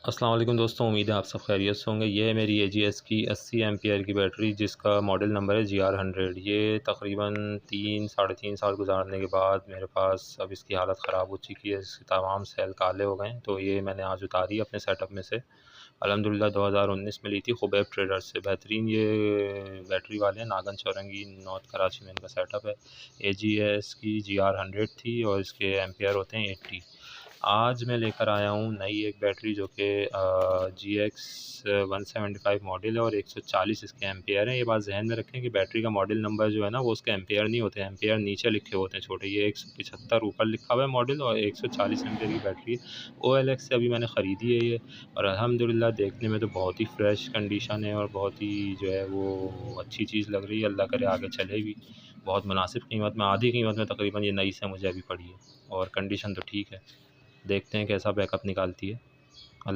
अस्सलाम वालेकुम दोस्तों, उम्मीद है आप सब खैरियत से होंगे। ये है मेरी AGS की 80 एम्पियर की बैटरी, जिसका मॉडल नंबर है GR100। ये तकरीबन 3 साढ़े 3 साल गुजारने के बाद मेरे पास अब इसकी हालत ख़राब हो चुकी है। इसके तमाम सेल काले हो गए हैं। तो ये मैंने आज उतारी अपने सेटअप में से। अल्हम्दुलिल्लाह 2019 में ली थी खुबैब ट्रेडर्स से। बेहतरीन ये बैटरी वाले हैं, नागन चौरंगी नॉर्थ कराची में इनका सेटअप है। AGS की GR100 थी और इसके एम्पियर होते हैं 80। आज मैं लेकर आया हूँ नई एक बैटरी जो कि GX 175 मॉडल है और 140 इसके एम्पेयर हैं। ये बात जहन में रखें कि बैटरी का मॉडल नंबर जो है ना, वो उसके एम्पेयर नहीं होते हैं, एम्पेयर नीचे लिखे होते हैं छोटे। ये 175 ऊपर लिखा हुआ है मॉडल और 140 एम्पेयर की बैटरी है। OLX से अभी मैंने ख़रीदी है ये, और अल्हम्दुलिल्लाह देखने में तो बहुत ही फ्रेश कंडीशन है और बहुत ही जो है वो अच्छी चीज़ लग रही है। अल्लाह करे आगे चले भी। बहुत मुनासिब कीमत में, आधी कीमत में तकरीबन ये नई से मुझे अभी पड़ी है और कंडीशन तो ठीक है। देखते हैं कैसा बैकअप निकालती है।